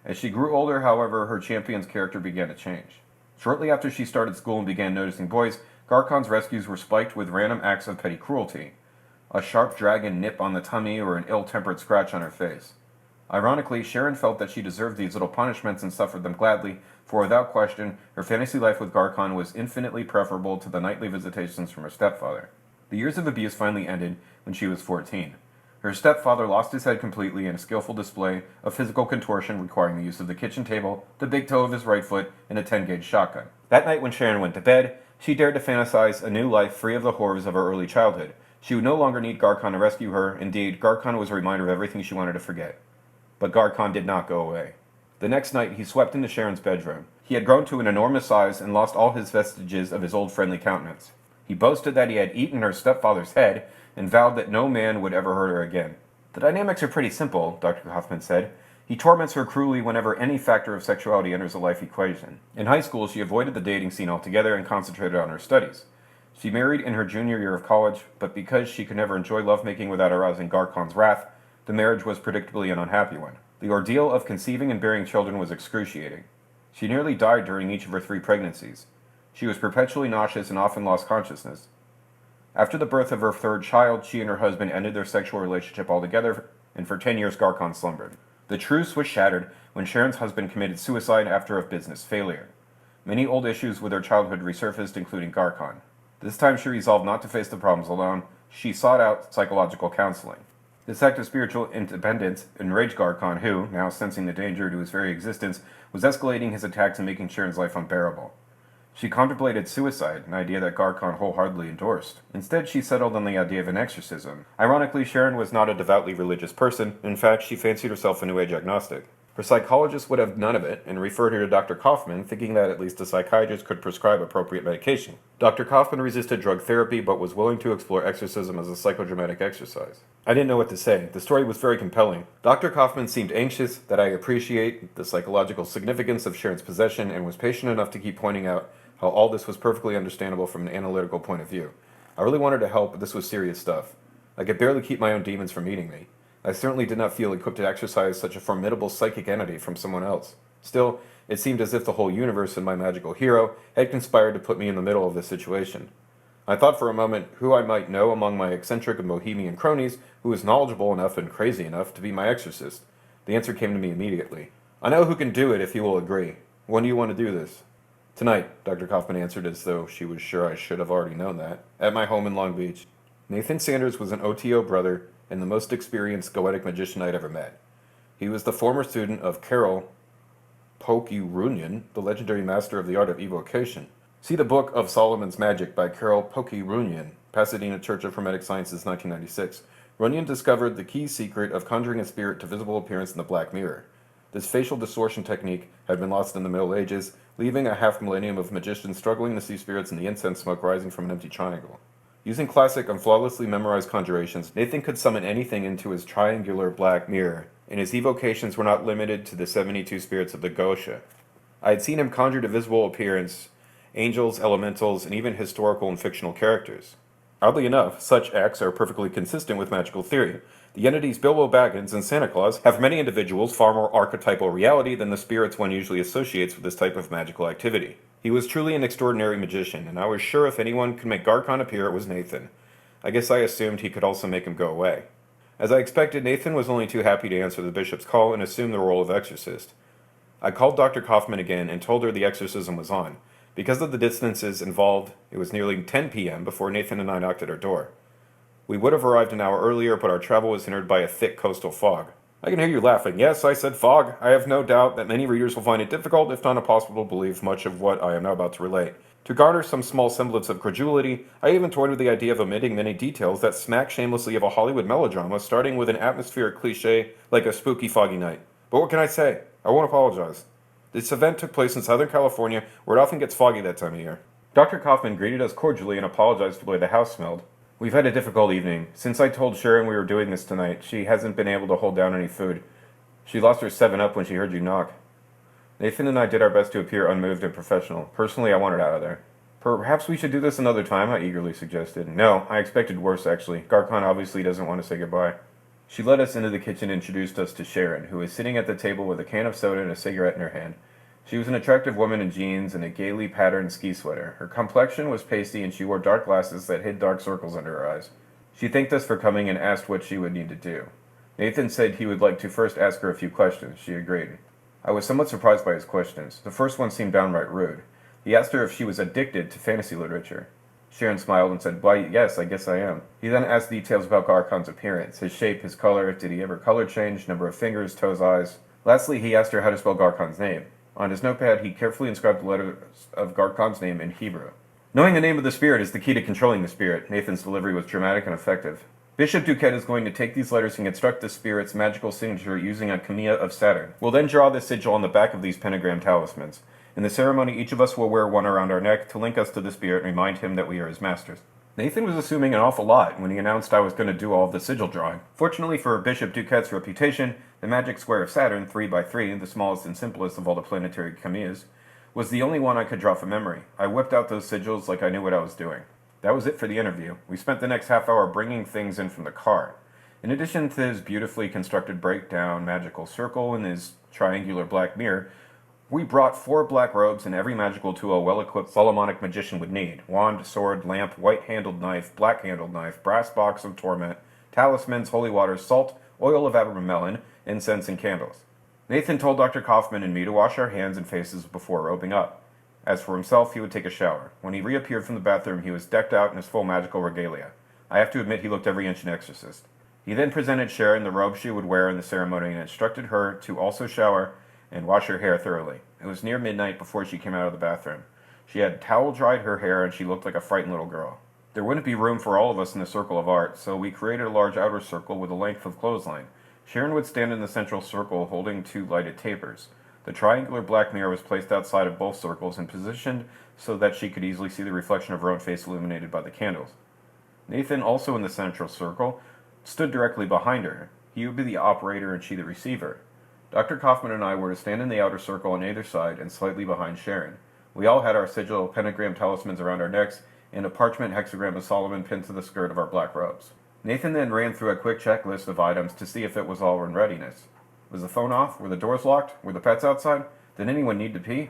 As she grew older, however, her champion's character began to change. Shortly after she started school and began noticing boys, Garkon's rescues were spiked with random acts of petty cruelty. A sharp dragon nip on the tummy or an ill-tempered scratch on her face. Ironically, Sharon felt that she deserved these little punishments and suffered them gladly, for without question, her fantasy life with Garkon was infinitely preferable to the nightly visitations from her stepfather. The years of abuse finally ended when she was 14. Her stepfather lost his head completely in a skillful display of physical contortion requiring the use of the kitchen table, the big toe of his right foot, and a 10-gauge shotgun. That night when Sharon went to bed, she dared to fantasize a new life free of the horrors of her early childhood. She would no longer need Garkon to rescue her. Indeed, Garkon was a reminder of everything she wanted to forget. But Garkon did not go away. The next night, he swept into Sharon's bedroom. He had grown to an enormous size and lost all his vestiges of his old friendly countenance. He boasted that he had eaten her stepfather's head and vowed that no man would ever hurt her again. The dynamics are pretty simple, Dr. Kaufman said. He torments her cruelly whenever any factor of sexuality enters the life equation. In high school, she avoided the dating scene altogether and concentrated on her studies. She married in her junior year of college, but because she could never enjoy lovemaking without arousing Garkon's wrath, the marriage was predictably an unhappy one. The ordeal of conceiving and bearing children was excruciating. She nearly died during each of her 3 pregnancies. She was perpetually nauseous and often lost consciousness. After the birth of her 3rd child, she and her husband ended their sexual relationship altogether, and for 10 years Garkon slumbered. The truce was shattered when Sharon's husband committed suicide after a business failure. Many old issues with her childhood resurfaced, including Garkon. This time she resolved not to face the problems alone. She sought out psychological counseling. This act of spiritual independence enraged Garkon, who, now sensing the danger to his very existence, was escalating his attacks and making Sharon's life unbearable. She contemplated suicide, an idea that Garkon wholeheartedly endorsed. Instead, she settled on the idea of an exorcism. Ironically, Sharon was not a devoutly religious person. In fact, she fancied herself a New Age agnostic. Her psychologist would have none of it and referred her to Dr. Kaufman, thinking that at least a psychiatrist could prescribe appropriate medication. Dr. Kaufman resisted drug therapy but was willing to explore exorcism as a psychodramatic exercise. I didn't know what to say. The story was very compelling. Dr. Kaufman seemed anxious that I appreciate the psychological significance of Sharon's possession and was patient enough to keep pointing out how all this was perfectly understandable from an analytical point of view. I really wanted to help, but this was serious stuff. I could barely keep my own demons from eating me. I certainly did not feel equipped to exorcise such a formidable psychic entity from someone else. Still, it seemed as if the whole universe and my magical hero had conspired to put me in the middle of this situation. I thought for a moment who I might know among my eccentric and bohemian cronies who was knowledgeable enough and crazy enough to be my exorcist. The answer came to me immediately. I know who can do it if you will agree. When do you want to do this? Tonight, Dr. Kaufman answered as though she was sure I should have already known that. At my home in Long Beach. Nathan Sanders was an OTO brother and the most experienced goetic magician I'd ever met. He was the former student of Carol Pokirunian, the legendary master of the art of evocation. See the book of Solomon's Magic by Carol Pokirunian, Pasadena Church of Hermetic Sciences, 1996. Runyon discovered the key secret of conjuring a spirit to visible appearance in the Black Mirror. This facial distortion technique had been lost in the Middle Ages, leaving a half-millennium of magicians struggling to see spirits in the incense smoke rising from an empty triangle. Using classic and flawlessly memorized conjurations, Nathan could summon anything into his triangular black mirror, and his evocations were not limited to the 72 spirits of the Gosha. I had seen him conjure to visible appearance angels, elementals, and even historical and fictional characters. Oddly enough, such acts are perfectly consistent with magical theory. The entities Bilbo Baggins and Santa Claus have for many individuals far more archetypal reality than the spirits one usually associates with this type of magical activity. He was truly an extraordinary magician, and I was sure if anyone could make Garkon appear, it was Nathan. I guess I assumed he could also make him go away. As I expected, Nathan was only too happy to answer the bishop's call and assume the role of exorcist. I called Dr. Kaufman again and told her the exorcism was on. Because of the distances involved, it was nearly 10 p.m. before Nathan and I knocked at our door. We would have arrived an hour earlier, but our travel was hindered by a thick coastal fog. I can hear you laughing. Yes, I said fog. I have no doubt that many readers will find it difficult, if not impossible, to believe much of what I am now about to relate. To garner some small semblance of credulity, I even toyed with the idea of omitting many details that smack shamelessly of a Hollywood melodrama, starting with an atmospheric cliché like a spooky foggy night. But what can I say? I won't apologize. This event took place in Southern California, where it often gets foggy that time of year. Dr. Kaufman greeted us cordially and apologized for the way the house smelled. We've had a difficult evening. Since I told Sharon we were doing this tonight, she hasn't been able to hold down any food. She lost her 7-Up when she heard you knock. Nathan and I did our best to appear unmoved and professional. Personally, I wanted out of there. Perhaps we should do this another time, I eagerly suggested. No, I expected worse, actually. Garkon obviously doesn't want to say goodbye. She led us into the kitchen and introduced us to Sharon, who was sitting at the table with a can of soda and a cigarette in her hand. She was an attractive woman in jeans and a gaily patterned ski sweater. Her complexion was pasty and she wore dark glasses that hid dark circles under her eyes. She thanked us for coming and asked what she would need to do. Nathan said he would like to first ask her a few questions. She agreed. I was somewhat surprised by his questions. The first one seemed downright rude. He asked her if she was addicted to fantasy literature. Sharon smiled and said, "Why, yes, I guess I am." He then asked details about Garkon's appearance, his shape, his color, did he ever color change, number of fingers, toes, eyes. Lastly, he asked her how to spell Garkon's name. On his notepad, he carefully inscribed the letters of Garkon's name in Hebrew. Knowing the name of the spirit is the key to controlling the spirit. Nathan's delivery was dramatic and effective. Bishop DuQuette is going to take these letters and construct the spirit's magical signature using a Camilla of Saturn. We'll then draw the sigil on the back of these pentagram talismans. In the ceremony, each of us will wear one around our neck to link us to the spirit and remind him that we are his masters. Nathan was assuming an awful lot when he announced I was going to do all of the sigil drawing. Fortunately for Bishop DuQuette's reputation, the magic square of Saturn, 3x3, the smallest and simplest of all the planetary Camillas, was the only one I could draw from memory. I whipped out those sigils like I knew what I was doing. That was it for the interview. We spent the next half hour bringing things in from the car. In addition to his beautifully constructed breakdown magical circle and his triangular black mirror, we brought 4 black robes and every magical tool a well-equipped Solomonic magician would need. Wand, sword, lamp, white-handled knife, black-handled knife, brass box of torment, talismans, holy water, salt, oil of abramelin, incense, and candles. Nathan told Dr. Kaufman and me to wash our hands and faces before robing up. As for himself, he would take a shower. When he reappeared from the bathroom, he was decked out in his full magical regalia. I have to admit he looked every inch an exorcist. He then presented Sharon the robe she would wear in the ceremony and instructed her to also shower and wash her hair thoroughly. It was near midnight before she came out of the bathroom. She had towel-dried her hair and she looked like a frightened little girl. There wouldn't be room for all of us in the circle of art, so we created a large outer circle with a length of clothesline. Sharon would stand in the central circle holding 2 lighted tapers. The triangular black mirror was placed outside of both circles and positioned so that she could easily see the reflection of her own face illuminated by the candles. Nathan, also in the central circle, stood directly behind her. He would be the operator and she the receiver. Dr. Kaufman and I were to stand in the outer circle on either side and slightly behind Sharon. We all had our sigil pentagram talismans around our necks and a parchment hexagram of Solomon pinned to the skirt of our black robes. Nathan then ran through a quick checklist of items to see if it was all in readiness. Was the phone off? Were the doors locked? Were the pets outside? Did anyone need to pee?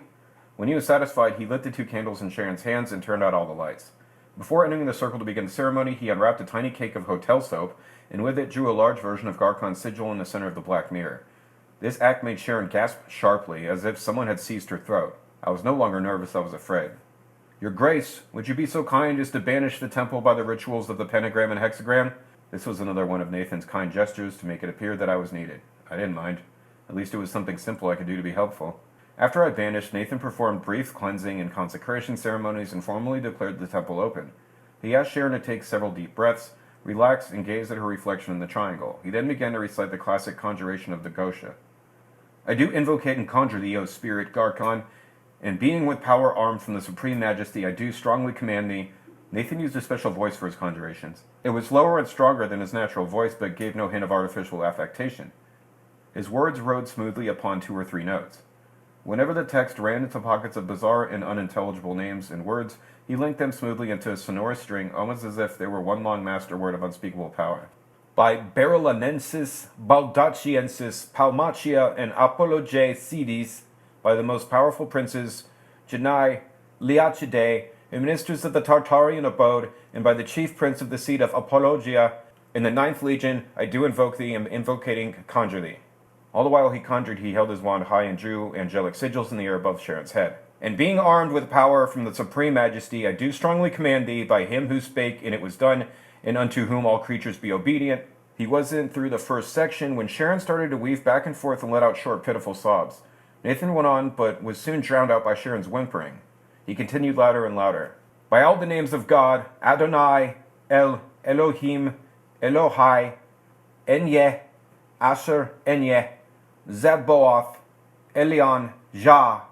When he was satisfied, he lit the 2 candles in Sharon's hands and turned out all the lights. Before entering the circle to begin the ceremony, he unwrapped a tiny cake of hotel soap and with it drew a large version of Garkon's sigil in the center of the black mirror. This act made Sharon gasp sharply, as if someone had seized her throat. I was no longer nervous, I was afraid. "Your Grace, would you be so kind as to banish the temple by the rituals of the pentagram and hexagram?" This was another one of Nathan's kind gestures to make it appear that I was needed. I didn't mind. At least it was something simple I could do to be helpful. After I banished, Nathan performed brief cleansing and consecration ceremonies and formally declared the temple open. He asked Sharon to take several deep breaths, relax, and gaze at her reflection in the triangle. He then began to recite the classic conjuration of the Gosha. "I do invocate and conjure thee, O Spirit, Garkon, and being with power armed from the Supreme Majesty, I do strongly command thee." Nathan used a special voice for his conjurations. It was lower and stronger than his natural voice, but gave no hint of artificial affectation. His words rode smoothly upon 2 or 3 notes. Whenever the text ran into pockets of bizarre and unintelligible names and words, he linked them smoothly into a sonorous string, almost as if they were one long master word of unspeakable power. By Berylanensis, Baldachiensis, Palmachia, and Apologe Sidis, by the most powerful princes, Janai, Liachidae, and ministers of the Tartarian abode, and by the chief prince of the seat of Apologia, in the 9th legion, I do invoke thee, and invocating conjure thee. All the while he conjured, he held his wand high and drew angelic sigils in the air above Sharon's head. "And being armed with power from the Supreme Majesty, I do strongly command thee, by him who spake, and it was done, and unto whom all creatures be obedient." He wasn't through the first section when Sharon started to weave back and forth and let out short, pitiful sobs. Nathan went on, but was soon drowned out by Sharon's whimpering. He continued louder and louder. "By all the names of God, Adonai, El, Elohim, Elohai, Enyeh, Asher, Enyeh, Zeboath, Elion, Jah,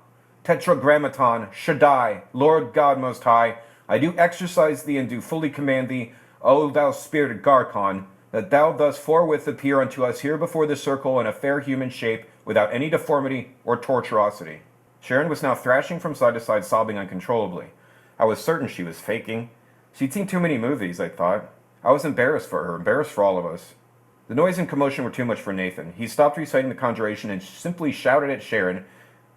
Tetragrammaton, Shaddai, Lord God Most High, I do exercise thee and do fully command thee, O thou spirit Garkon, that thou thus forthwith appear unto us here before the circle in a fair human shape, without any deformity or tortuosity. Sharon was now thrashing from side to side, sobbing uncontrollably. I was certain she was faking. She'd seen too many movies, I thought. I was embarrassed for her, embarrassed for all of us. The noise and commotion were too much for Nathan. He stopped reciting the conjuration and simply shouted at Sharon,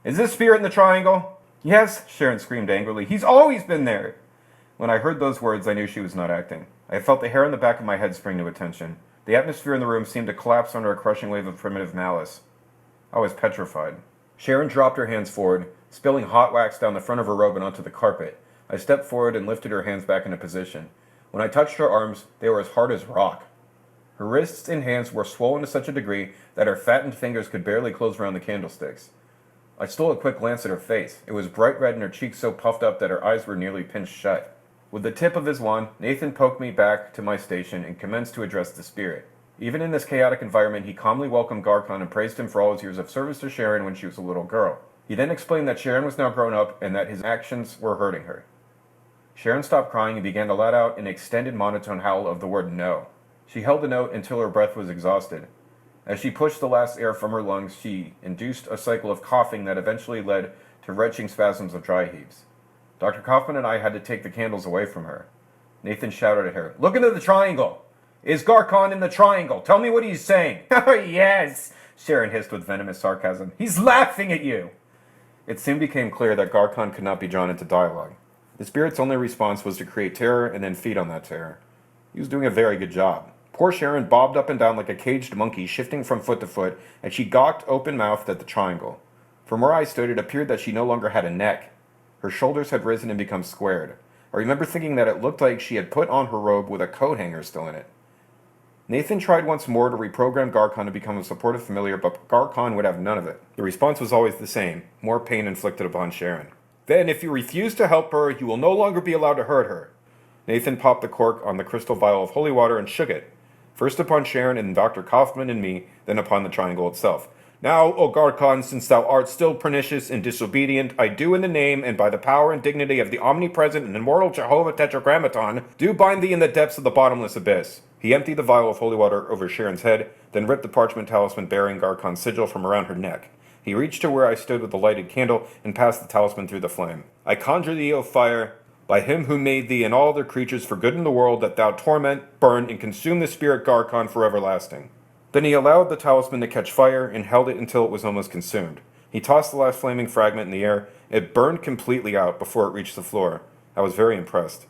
"Is this spirit in the triangle?" "Yes," Sharon screamed angrily. "He's always been there." When I heard those words, I knew she was not acting. I felt the hair on the back of my head spring to attention. The atmosphere in the room seemed to collapse under a crushing wave of primitive malice. I was petrified. Sharon dropped her hands forward, spilling hot wax down the front of her robe and onto the carpet. I stepped forward and lifted her hands back into position. When I touched her arms, they were as hard as rock. Her wrists and hands were swollen to such a degree that her fattened fingers could barely close around the candlesticks. I stole a quick glance at her face. It was bright red and her cheeks so puffed up that her eyes were nearly pinched shut. With the tip of his wand, Nathan poked me back to my station and commenced to address the spirit. Even in this chaotic environment, he calmly welcomed Garkon and praised him for all his years of service to Sharon when she was a little girl. He then explained that Sharon was now grown up and that his actions were hurting her. Sharon stopped crying and began to let out an extended monotone howl of the word no. She held the note until her breath was exhausted. As she pushed the last air from her lungs, she induced a cycle of coughing that eventually led to retching spasms of dry heaves. Dr. Kaufman and I had to take the candles away from her. Nathan shouted at her, "Look into the triangle! Is Garkon in the triangle? Tell me what he's saying." "Oh, yes," Sharon hissed with venomous sarcasm. "He's laughing at you." It soon became clear that Garkon could not be drawn into dialogue. The spirit's only response was to create terror and then feed on that terror. He was doing a very good job. Poor Sharon bobbed up and down like a caged monkey, shifting from foot to foot, and she gawked open-mouthed at the triangle. From where I stood, it appeared that she no longer had a neck. Her shoulders had risen and become squared. I remember thinking that it looked like she had put on her robe with a coat hanger still in it. Nathan tried once more to reprogram Garkon to become a supportive familiar, but Garkon would have none of it. The response was always the same, more pain inflicted upon Sharon. "Then, if you refuse to help her, you will no longer be allowed to hurt her." Nathan popped the cork on the crystal vial of holy water and shook it, first upon Sharon and Dr. Kaufman and me, then upon the triangle itself. "Now, O Garkon, since thou art still pernicious and disobedient, I do in the name and by the power and dignity of the omnipresent and immortal Jehovah Tetragrammaton, do bind thee in the depths of the bottomless abyss." He emptied the vial of holy water over Sharon's head, then ripped the parchment talisman bearing Garkon's sigil from around her neck. He reached to where I stood with the lighted candle and passed the talisman through the flame. "I conjure thee, O fire, by him who made thee and all other creatures for good in the world, that thou torment, burn, and consume the spirit Garkon for everlasting." Then he allowed the talisman to catch fire and held it until it was almost consumed. He tossed the last flaming fragment in the air. It burned completely out before it reached the floor. I was very impressed.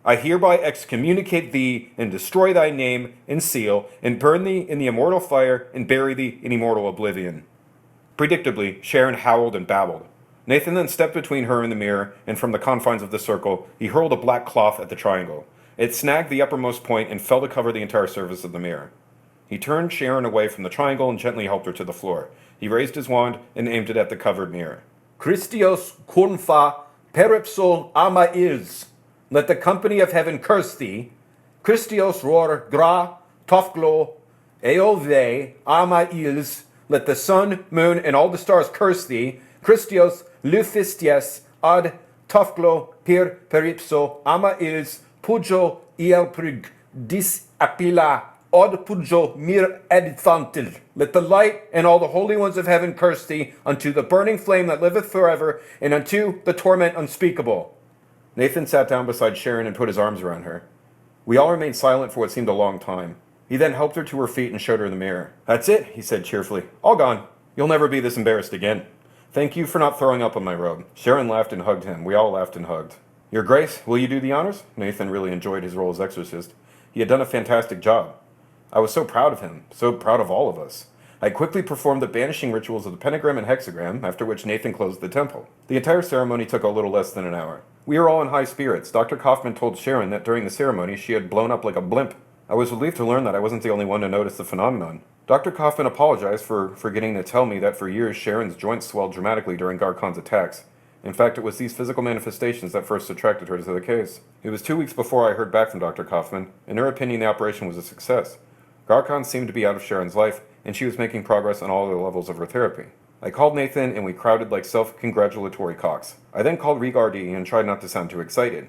"I hereby excommunicate thee and destroy thy name and seal and burn thee in the immortal fire and bury thee in immortal oblivion." Predictably, Sharon howled and babbled. Nathan then stepped between her and the mirror, and from the confines of the circle, he hurled a black cloth at the triangle. It snagged the uppermost point and fell to cover the entire surface of the mirror. He turned Sharon away from the triangle and gently helped her to the floor. He raised his wand and aimed it at the covered mirror. "Christios confa peripso ama is. Let the company of heaven curse thee. Christios ror gra tofglo eove ama is. Let the sun, moon, and all the stars curse thee. Christios lufistias ad tofglo per peripso ama is. Pujo ielprig dis apila od pujo mir edfantil. Let the light and all the holy ones of heaven curse thee unto the burning flame that liveth forever, and unto the torment unspeakable." Nathan sat down beside Sharon and put his arms around her. We all remained silent for what seemed a long time. He then helped her to her feet and showed her the mirror. "That's it," he said cheerfully. "All gone. You'll never be this embarrassed again. Thank you for not throwing up on my robe." Sharon laughed and hugged him. We all laughed and hugged. "Your Grace, will you do the honors?" Nathan really enjoyed his role as exorcist. He had done a fantastic job. I was so proud of him, so proud of all of us. I quickly performed the banishing rituals of the pentagram and hexagram, after which Nathan closed the temple. The entire ceremony took a little less than an hour. We were all in high spirits. Dr. Kaufman told Sharon that during the ceremony she had blown up like a blimp. I was relieved to learn that I wasn't the only one to notice the phenomenon. Dr. Kaufman apologized for forgetting to tell me that for years Sharon's joints swelled dramatically during Garkon's attacks. In fact, it was these physical manifestations that first attracted her to the case. It was 2 weeks before I heard back from Dr. Kaufman. In her opinion, the operation was a success. Garkon seemed to be out of Sharon's life, and she was making progress on all the levels of her therapy. I called Nathan and we crowded like self-congratulatory cocks. I then called Rigardi and tried not to sound too excited.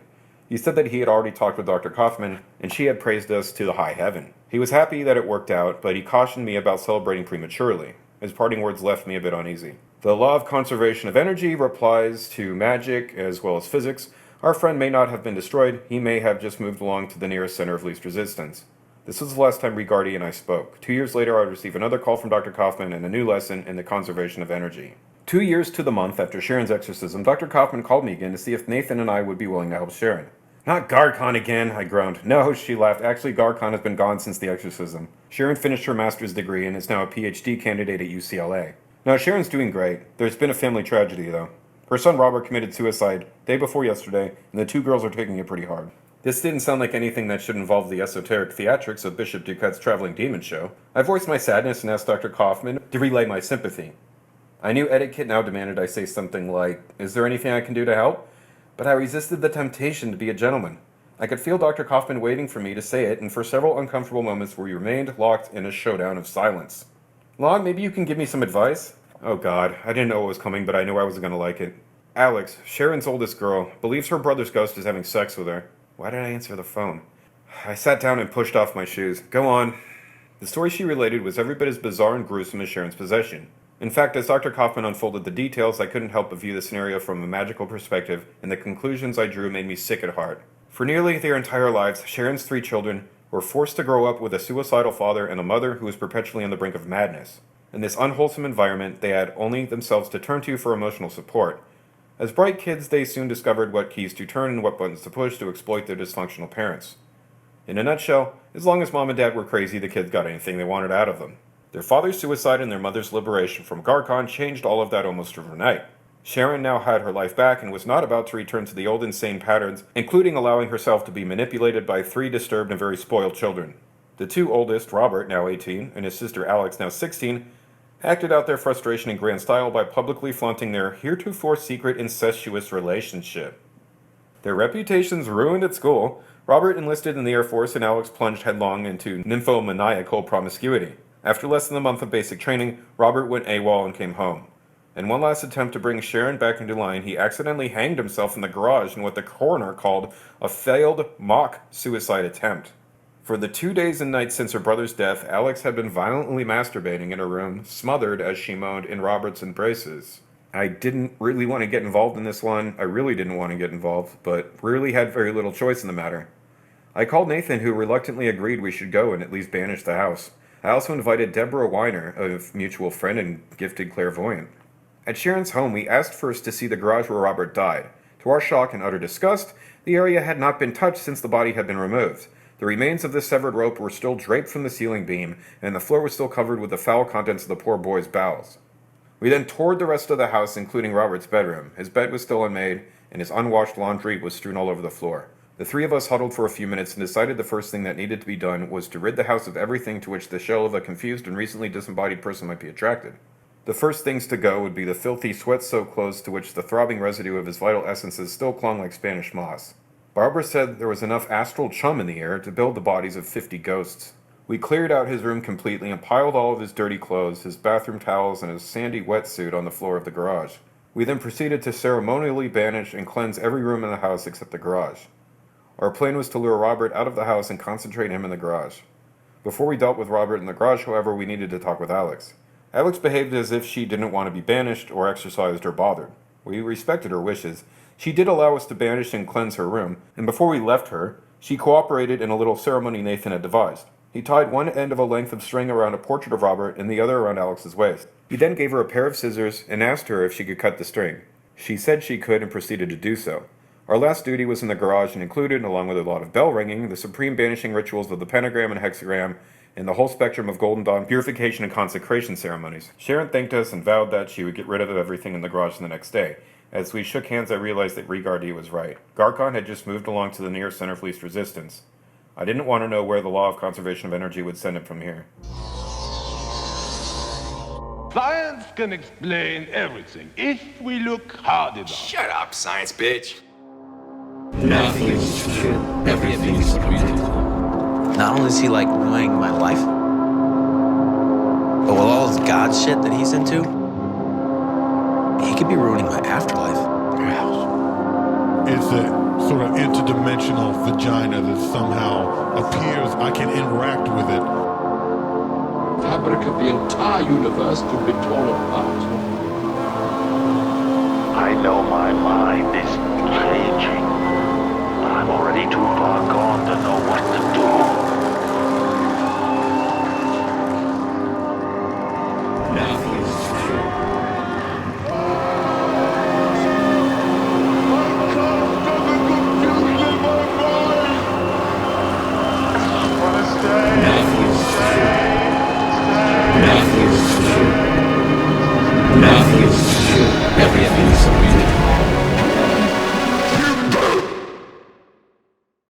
He said that he had already talked with Dr. Kaufman and she had praised us to the high heaven. He was happy that it worked out, but he cautioned me about celebrating prematurely. His parting words left me a bit uneasy. The law of conservation of energy applies to magic as well as physics. Our friend may not have been destroyed, he may have just moved along to the nearest center of least resistance. This was the last time Rigardi and I spoke. 2 years later, I would receive another call from Dr. Kaufman and a new lesson in the conservation of energy. 2 years to the month after Sharon's exorcism, Dr. Kaufman called me again to see if Nathan and I would be willing to help Sharon. Not Garkon again, I groaned. No, she laughed. Actually, Garkon has been gone since the exorcism. Sharon finished her master's degree and is now a PhD candidate at UCLA. No, Sharon's doing great. There's been a family tragedy, though. Her son Robert committed suicide day before yesterday, and the two girls are taking it pretty hard. This didn't sound like anything that should involve the esoteric theatrics of Bishop DuQuette's traveling demon show. I voiced my sadness and asked Dr. Kaufman to relay my sympathy. I knew etiquette now demanded I say something like, "Is there anything I can do to help?" But I resisted the temptation to be a gentleman. I could feel Dr. Kaufman waiting for me to say it, and for several uncomfortable moments we remained locked in a showdown of silence. Lon, maybe you can give me some advice? Oh God, I didn't know what was coming, but I knew I wasn't going to like it. Alex, Sharon's oldest girl, believes her brother's ghost is having sex with her. Why did I answer the phone? I sat down and pushed off my shoes. Go on. The story she related was every bit as bizarre and gruesome as Sharon's possession. In fact, as Dr. Kaufman unfolded the details, I couldn't help but view the scenario from a magical perspective, and the conclusions I drew made me sick at heart. For nearly their entire lives, Sharon's 3 children were forced to grow up with a suicidal father and a mother who was perpetually on the brink of madness. In this unwholesome environment, they had only themselves to turn to for emotional support. As bright kids, they soon discovered what keys to turn and what buttons to push to exploit their dysfunctional parents. In a nutshell, as long as mom and dad were crazy, the kids got anything they wanted out of them. Their father's suicide and their mother's liberation from Garkon changed all of that almost overnight. Sharon now had her life back and was not about to return to the old insane patterns, including allowing herself to be manipulated by 3 disturbed and very spoiled children. The 2 oldest, Robert, now 18, and his sister Alex, now 16, acted out their frustration in grand style by publicly flaunting their heretofore secret incestuous relationship. Their reputations ruined at school, Robert enlisted in the Air Force and Alex plunged headlong into nymphomaniacal promiscuity. After less than a month of basic training, Robert went AWOL and came home. In one last attempt to bring Sharon back into line, he accidentally hanged himself in the garage in what the coroner called a failed mock suicide attempt. For the 2 days and nights since her brother's death, Alex had been violently masturbating in her room, smothered as she moaned in Robert's embraces. I didn't really want to get involved in this one. I really didn't want to get involved, but really had very little choice in the matter. I called Nathan, who reluctantly agreed we should go and at least banish the house. I also invited Deborah Weiner, a mutual friend and gifted clairvoyant. At Sharon's home, we asked first to see the garage where Robert died. To our shock and utter disgust, the area had not been touched since the body had been removed. The remains of the severed rope were still draped from the ceiling beam, and the floor was still covered with the foul contents of the poor boy's bowels. We then toured the rest of the house, including Robert's bedroom. His bed was still unmade, and his unwashed laundry was strewn all over the floor. The 3 of us huddled for a few minutes and decided the first thing that needed to be done was to rid the house of everything to which the shell of a confused and recently disembodied person might be attracted. The first things to go would be the filthy, sweat-soaked clothes to which the throbbing residue of his vital essences still clung like Spanish moss. Barbara said there was enough astral chum in the air to build the bodies of 50 ghosts. We cleared out his room completely and piled all of his dirty clothes, his bathroom towels, and his sandy wetsuit on the floor of the garage. We then proceeded to ceremonially banish and cleanse every room in the house except the garage. Our plan was to lure Robert out of the house and concentrate him in the garage. Before we dealt with Robert in the garage, however, we needed to talk with Alex. Alex behaved as if she didn't want to be banished or exorcised or bothered. We respected her wishes. She did allow us to banish and cleanse her room, and before we left her, she cooperated in a little ceremony Nathan had devised. He tied one end of a length of string around a portrait of Robert and the other around Alex's waist. He then gave her a pair of scissors and asked her if she could cut the string. She said she could and proceeded to do so. Our last duty was in the garage and included, along with a lot of bell ringing, the supreme banishing rituals of the pentagram and hexagram, and the whole spectrum of Golden Dawn purification and consecration ceremonies. Sharon thanked us and vowed that she would get rid of everything in the garage the next day. As we shook hands, I realized that Rigardi was right. Garkon had just moved along to the nearest center of least resistance. I didn't want to know where the law of conservation of energy would send him from here. Science can explain everything if we look hard enough. Shut up, science bitch. Nothing is true. Everything is created. Not only is he like ruining my life, but with all this God shit that he's into, could be ruining my afterlife. It's a sort of interdimensional vagina that somehow appears. I can interact with it. Fabric of the entire universe could be torn apart. I know my mind is changing. I'm already too far gone to know what to do.